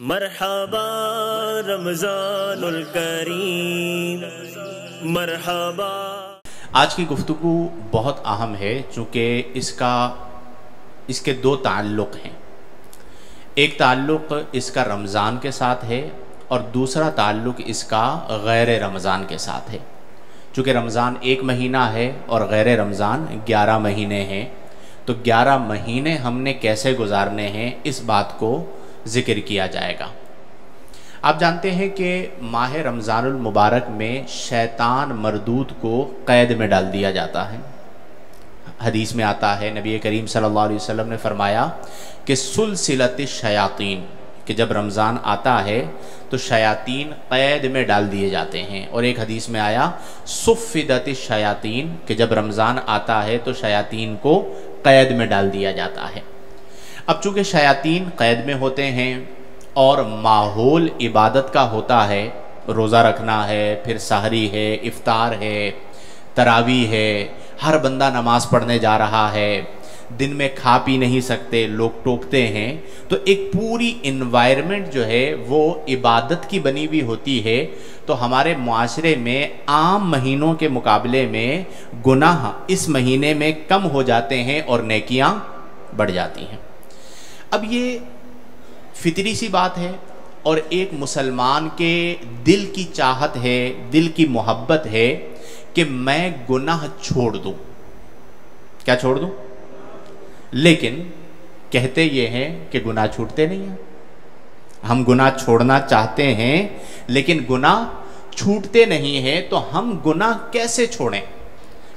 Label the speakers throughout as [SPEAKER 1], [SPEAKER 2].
[SPEAKER 1] مرحبا رمضان الکریم مرحبا۔
[SPEAKER 2] آج کی گفتگو بہت اہم ہے چونکہ اس کے دو تعلق ہیں۔ ایک تعلق اس کا رمضان کے ساتھ ہے اور دوسرا تعلق اس کا غیر رمضان کے ساتھ ہے۔ چونکہ رمضان ایک مہینہ ہے اور غیر رمضان 11 مہینے ہیں، تو 11 مہینے ہم نے کیسے گزارنے ہیں اس بات کو ذکر کیا جائے گا۔ آپ جانتے ہیں کہ ماہ رمضان المبارک میں شیطان مردود کو قید میں ڈال دیا جاتا ہے۔ حدیث میں آتا ہے، نبی کریم صلی اللہ علیہ وسلم نے فرمایا کہ سلسلۃ الشیاطین، کہ جب رمضان آتا ہے تو شیاطین قید میں ڈال دیے جاتے ہیں۔ اور ایک حدیث میں آیا صفدت الشیاطین، کہ جب رمضان آتا ہے تو شیاطین کو قید میں ڈال دیا جاتا ہے۔ اب چونکہ شیاطین قید میں ہوتے ہیں اور ماحول عبادت کا ہوتا ہے، روزہ رکھنا ہے، پھر سحری ہے، افطار ہے، تراویح ہے، ہر بندہ نماز پڑھنے جا رہا ہے، دن میں کھا پی نہیں سکتے، لوگ ٹوکتے ہیں، تو ایک پوری انوائرمنٹ جو ہے وہ عبادت کی بنی ہوئی ہوتی ہے۔ تو ہمارے معاشرے میں عام مہینوں کے مقابلے میں گناہ اس مہینے میں کم ہو جاتے ہیں اور نیکیاں بڑھ جاتی ہیں۔ اب یہ فطری سی بات ہے اور ایک مسلمان کے دل کی چاہت ہے، دل کی محبت ہے کہ میں گناہ چھوڑ دوں۔ کیا چھوڑ دوں؟ لیکن کہتے یہ ہیں کہ گناہ چھوٹتے نہیں ہیں۔ ہم گناہ چھوڑنا چاہتے ہیں لیکن گناہ چھوٹتے نہیں ہیں، تو ہم گناہ کیسے چھوڑیں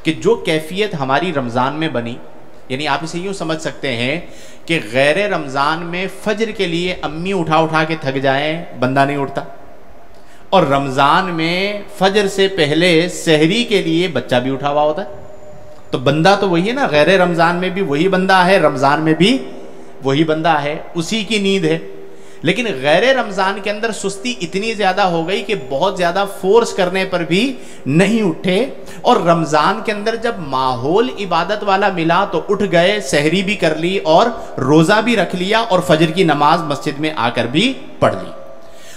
[SPEAKER 2] کہ جو کیفیت ہماری رمضان میں بنی؟ یعنی آپ اسے یوں سمجھ سکتے ہیں کہ غیر رمضان میں فجر کے لیے امی اٹھا کے تھک جائیں، بندہ نہیں اٹھتا، اور رمضان میں فجر سے پہلے سحری کے لیے بچہ بھی اٹھا ہوا ہوتا ہے۔ تو بندہ تو وہی ہے نا، غیر رمضان میں بھی وہی بندہ ہے، رمضان میں بھی وہی بندہ ہے، اسی کی نیند ہے۔ لیکن غیر رمضان کے اندر سستی اتنی زیادہ ہو گئی کہ بہت زیادہ فورس کرنے پر بھی نہیں اٹھے، اور رمضان کے اندر جب ماحول عبادت والا ملا تو اٹھ گئے، سحری بھی کر لی اور روزہ بھی رکھ لیا اور فجر کی نماز مسجد میں آ کر بھی پڑھ لی۔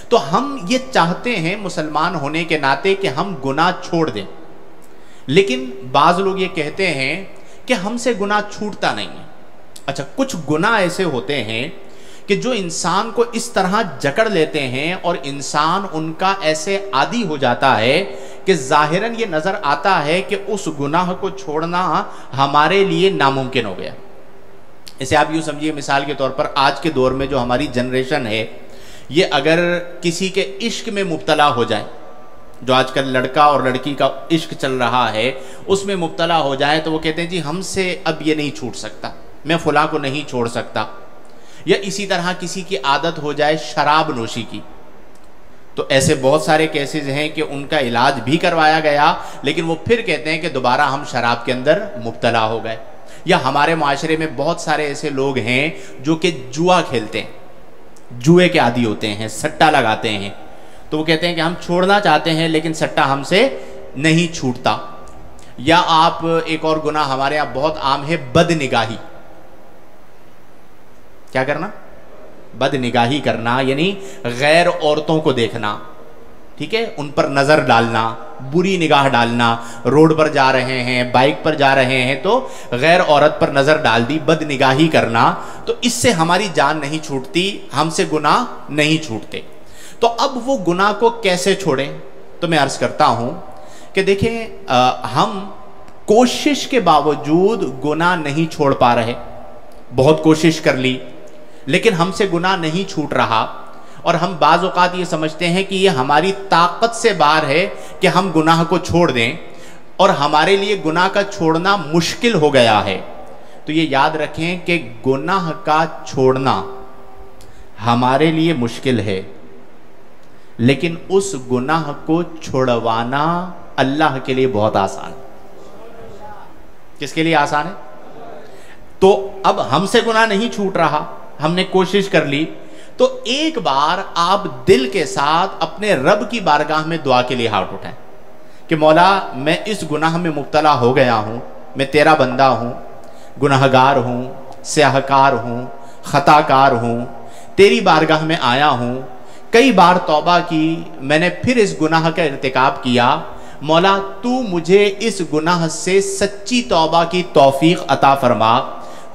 [SPEAKER 2] تو ہم یہ چاہتے ہیں مسلمان ہونے کے ناطے کہ ہم گناہ چھوڑ دیں، لیکن بعض لوگ یہ کہتے ہیں کہ ہم سے گناہ چھوٹتا نہیں ہے۔ اچھا، کچھ گناہ ایسے ہوتے ہیں کہ جو انسان کو اس طرح جکڑ لیتے ہیں اور انسان ان کا ایسے عادی ہو جاتا ہے کہ ظاہراً یہ نظر آتا ہے کہ اس گناہ کو چھوڑنا ہمارے لیے ناممکن ہو گیا۔ اسے آپ یوں سمجھیے، مثال کے طور پر آج کے دور میں جو ہماری جنریشن ہے، یہ اگر کسی کے عشق میں مبتلا ہو جائے، جو آج کل لڑکا اور لڑکی کا عشق چل رہا ہے، اس میں مبتلا ہو جائے تو وہ کہتے ہیں جی ہم سے اب یہ نہیں چھوٹ سکتا، میں فلاں کو نہیں چھوڑ سکتا۔ یا اسی طرح کسی کی عادت ہو جائے شراب نوشی کی، تو ایسے بہت سارے کیسز ہیں کہ ان کا علاج بھی کروایا گیا لیکن وہ پھر کہتے ہیں کہ دوبارہ ہم شراب کے اندر مبتلا ہو گئے۔ یا ہمارے معاشرے میں بہت سارے ایسے لوگ ہیں جو کہ جوا کھیلتے ہیں، جوئے کے عادی ہوتے ہیں، سٹا لگاتے ہیں، تو وہ کہتے ہیں کہ ہم چھوڑنا چاہتے ہیں لیکن سٹا ہم سے نہیں چھوٹتا۔ یا آپ ایک اور گناہ ہمارے یہاں بہت عام ہے، بد نگاہی۔ کیا کرنا؟ بد نگاہی کرنا، یعنی غیر عورتوں کو دیکھنا، ٹھیک ہے، ان پر نظر ڈالنا، بری نگاہ ڈالنا۔ روڈ پر جا رہے ہیں، بائک پر جا رہے ہیں تو غیر عورت پر نظر ڈال دی، بد نگاہی کرنا، تو اس سے ہماری جان نہیں چھوٹتی، ہم سے گناہ نہیں چھوٹتے۔ تو اب وہ گناہ کو کیسے چھوڑیں؟ تو میں عرض کرتا ہوں کہ دیکھیں، ہم کوشش کے باوجود گناہ نہیں چھوڑ پا رہے، بہت کوشش کر لی لیکن ہم سے گناہ نہیں چھوٹ رہا، اور ہم بعض اوقات یہ سمجھتے ہیں کہ یہ ہماری طاقت سے باہر ہے کہ ہم گناہ کو چھوڑ دیں، اور ہمارے لیے گناہ کا چھوڑنا مشکل ہو گیا ہے۔ تو یہ یاد رکھیں کہ گناہ کا چھوڑنا ہمارے لیے مشکل ہے، لیکن اس گناہ کو چھڑوانا اللہ کے لیے بہت آسان ہے۔ کس کے لیے آسان ہے؟ تو اب ہم سے گناہ نہیں چھوٹ رہا، ہم نے کوشش کر لی، تو ایک بار آپ دل کے ساتھ اپنے رب کی بارگاہ میں دعا کے لیے ہاتھ اٹھائیں کہ مولا میں اس گناہ میں مبتلا ہو گیا ہوں، میں تیرا بندہ ہوں، گناہگار ہوں، سیاہکار ہوں، خطا کار ہوں، تیری بارگاہ میں آیا ہوں، کئی بار توبہ کی، میں نے پھر اس گناہ کا ارتکاب کیا، مولا تو مجھے اس گناہ سے سچی توبہ کی توفیق عطا فرما۔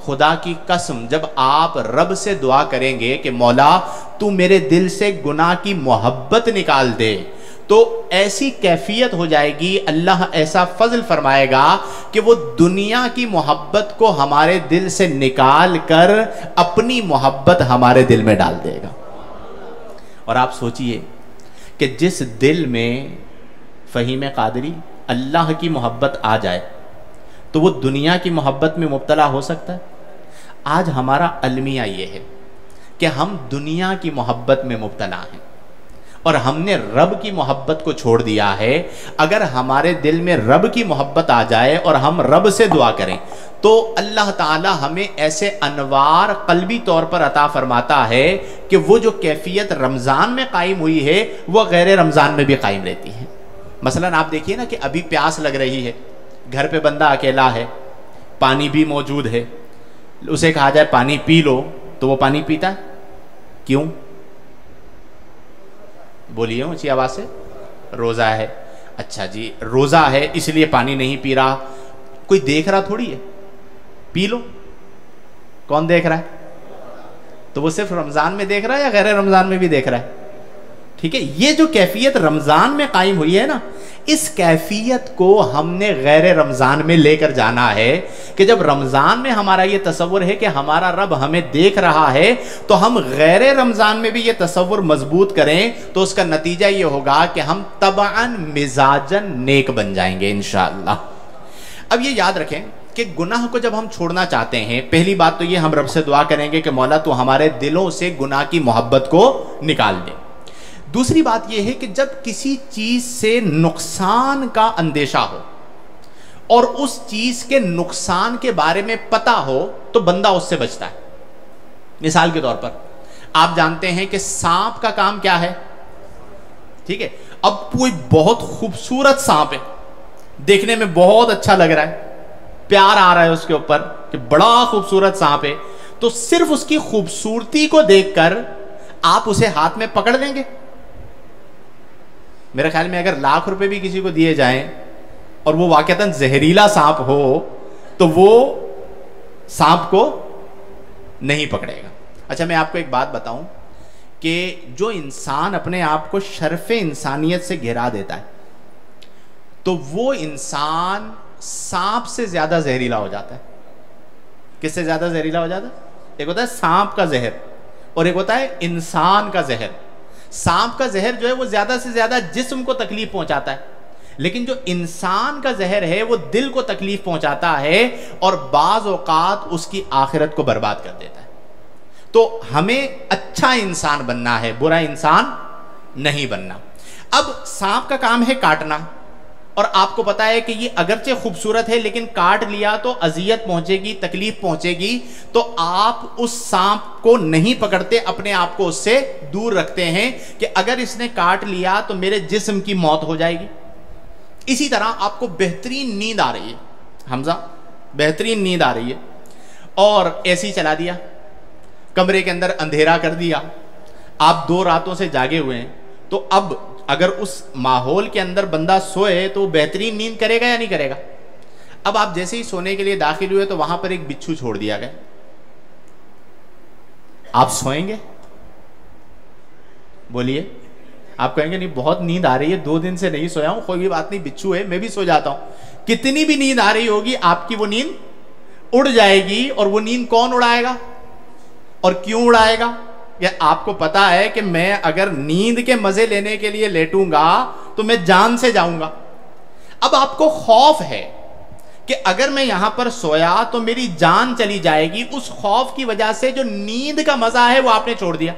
[SPEAKER 2] خدا کی قسم جب آپ رب سے دعا کریں گے کہ مولا تو میرے دل سے گناہ کی محبت نکال دے، تو ایسی کیفیت ہو جائے گی، اللہ ایسا فضل فرمائے گا کہ وہ دنیا کی محبت کو ہمارے دل سے نکال کر اپنی محبت ہمارے دل میں ڈال دے گا۔ اور آپ سوچئے کہ جس دل میں فہیم قادری اللہ کی محبت آ جائے تو وہ دنیا کی محبت میں مبتلا ہو سکتا ہے؟ آج ہمارا المیہ یہ ہے کہ ہم دنیا کی محبت میں مبتلا ہیں اور ہم نے رب کی محبت کو چھوڑ دیا ہے۔ اگر ہمارے دل میں رب کی محبت آ جائے اور ہم رب سے دعا کریں تو اللہ تعالی ہمیں ایسے انوار قلبی طور پر عطا فرماتا ہے کہ وہ جو کیفیت رمضان میں قائم ہوئی ہے وہ غیر رمضان میں بھی قائم رہتی ہے۔ مثلا آپ دیکھیے نا کہ ابھی پیاس لگ رہی ہے، گھر پہ بندہ اکیلا ہے، پانی بھی موجود ہے، اسے کہا جائے پانی پی لو تو وہ پانی پیتا ہے؟ کیوں؟ بولیے اونچی آواز سے۔ روزہ ہے۔ اچھا جی روزہ ہے اس لیے پانی نہیں پی رہا، کوئی دیکھ رہا تھوڑی ہے، پی لو۔ کون دیکھ رہا ہے؟ تو وہ صرف رمضان میں دیکھ رہا ہے یا غیر رمضان میں بھی دیکھ رہا ہے؟ ٹھیک ہے، یہ جو کیفیت رمضان میں قائم ہوئی ہے نا، اس کیفیت کو ہم نے غیر رمضان میں لے کر جانا ہے کہ جب رمضان میں ہمارا یہ تصور ہے کہ ہمارا رب ہمیں دیکھ رہا ہے تو ہم غیر رمضان میں بھی یہ تصور مضبوط کریں تو اس کا نتیجہ یہ ہوگا کہ ہم طبعاً مزاجاً نیک بن جائیں گے انشاءاللہ۔ اب یہ یاد رکھیں کہ گناہ کو جب ہم چھوڑنا چاہتے ہیں، پہلی بات تو یہ ہم رب سے دعا کریں گے کہ مولا تو ہمارے دلوں سے گناہ کی محبت کو نکال دے۔ دوسری بات یہ ہے کہ جب کسی چیز سے نقصان کا اندیشہ ہو اور اس چیز کے نقصان کے بارے میں پتہ ہو تو بندہ اس سے بچتا ہے۔ مثال کے طور پر آپ جانتے ہیں کہ سانپ کا کام کیا ہے؟ ٹھیک ہے، اب کوئی بہت خوبصورت سانپ ہے، دیکھنے میں بہت اچھا لگ رہا ہے، پیار آ رہا ہے اس کے اوپر کہ بڑا خوبصورت سانپ ہے، تو صرف اس کی خوبصورتی کو دیکھ کر آپ اسے ہاتھ میں پکڑ لیں گے؟ میرے خیال میں اگر لاکھ روپے بھی کسی کو دیے جائیں اور وہ واقعتاً زہریلا سانپ ہو تو وہ سانپ کو نہیں پکڑے گا۔ اچھا میں آپ کو ایک بات بتاؤں کہ جو انسان اپنے آپ کو شرف انسانیت سے گھرا دیتا ہے تو وہ انسان سانپ سے زیادہ زہریلا ہو جاتا ہے۔ کس سے زیادہ زہریلا ہو جاتا ہے؟ ایک ہوتا ہے سانپ کا زہر اور ایک ہوتا ہے انسان کا زہر۔ سانپ کا زہر جو ہے وہ زیادہ سے زیادہ جسم کو تکلیف پہنچاتا ہے، لیکن جو انسان کا زہر ہے وہ دل کو تکلیف پہنچاتا ہے اور بعض اوقات اس کی آخرت کو برباد کر دیتا ہے۔ تو ہمیں اچھا انسان بننا ہے، برا انسان نہیں بننا۔ اب سانپ کا کام ہے کاٹنا، اور آپ کو پتا ہے کہ یہ اگرچہ خوبصورت ہے لیکن کاٹ لیا تو اذیت پہنچے گی، تکلیف پہنچے گی، تو آپ اس سانپ کو نہیں پکڑتے، اپنے آپ کو اس سے دور رکھتے ہیں کہ اگر اس نے کاٹ لیا تو میرے جسم کی موت ہو جائے گی۔ اسی طرح آپ کو بہترین نیند آ رہی ہے، حمزہ بہترین نیند آ رہی ہے، اور اے سی چلا دیا، کمرے کے اندر اندھیرا کر دیا، آپ 2 راتوں سے جاگے ہوئے ہیں، تو اب اگر اس ماحول کے اندر بندہ سوئے تو وہ بہترین نیند کرے گا یا نہیں کرے گا؟ اب آپ جیسے ہی سونے کے لیے داخل ہوئے تو وہاں پر ایک بچھو چھوڑ دیا گیا، آپ سوئیں گے؟ بولیے، آپ کہیں گے نہیں بہت نیند آ رہی ہے، 2 دن سے نہیں سویا ہوں، کوئی بات نہیں بچھو ہے میں بھی سو جاتا ہوں۔ کتنی بھی نیند آ رہی ہوگی آپ کی وہ نیند اڑ جائے گی، اور وہ نیند کون اڑائے گا اور کیوں اڑائے گا؟ کہ آپ کو پتا ہے کہ میں اگر نیند کے مزے لینے کے لیے لیٹوں گا تو میں جان سے جاؤں گا۔ اب آپ کو خوف ہے کہ اگر میں یہاں پر سویا تو میری جان چلی جائے گی، اس خوف کی وجہ سے جو نیند کا مزہ ہے وہ آپ نے چھوڑ دیا۔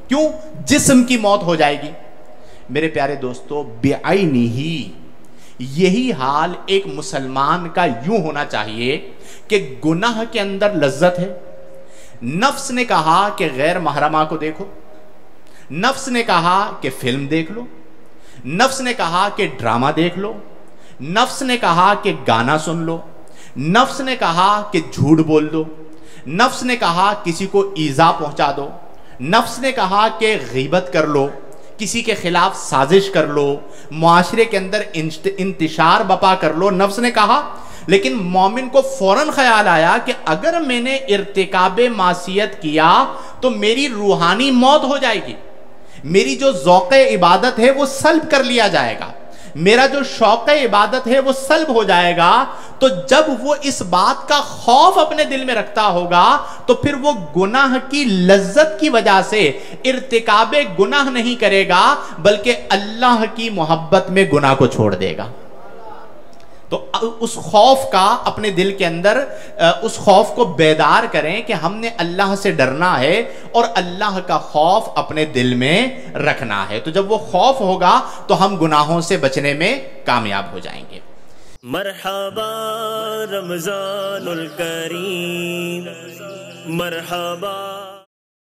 [SPEAKER 2] کیوں؟ جسم کی موت ہو جائے گی۔ میرے پیارے دوستو، بعینی ہی یہی حال ایک مسلمان کا یوں ہونا چاہیے کہ گناہ کے اندر لذت ہے، نفس نے کہا کہ غیر محرمہ کو دیکھو، نفس نے کہا کہ فلم دیکھ لو، نفس نے کہا کہ ڈرامہ دیکھ لو، نفس نے کہا کہ گانا سن لو، نفس نے کہا کہ جھوٹ بول دو، نفس نے کہا کسی کو ایذا پہنچا دو، نفس نے کہا کہ غیبت کر لو، کسی کے خلاف سازش کر لو، معاشرے کے اندر انتشار بپا کر لو، نفس نے کہا. لیکن مومن کو فوراً خیال آیا کہ اگر میں نے ارتکاب معصیت کیا تو میری روحانی موت ہو جائے گی، میری جو ذوق عبادت ہے وہ سلب کر لیا جائے گا، میرا جو شوق عبادت ہے وہ سلب ہو جائے گا. تو جب وہ اس بات کا خوف اپنے دل میں رکھتا ہوگا تو پھر وہ گناہ کی لذت کی وجہ سے ارتکاب گناہ نہیں کرے گا، بلکہ اللہ کی محبت میں گناہ کو چھوڑ دے گا. تو اس خوف کا اپنے دل کے اندر اس خوف کو بیدار کریں کہ ہم نے اللہ سے ڈرنا ہے اور اللہ کا خوف اپنے دل میں رکھنا ہے. تو جب وہ خوف ہوگا تو ہم گناہوں سے بچنے میں کامیاب ہو جائیں گے.
[SPEAKER 1] مرحبا رمضان الکریم، مرحبا.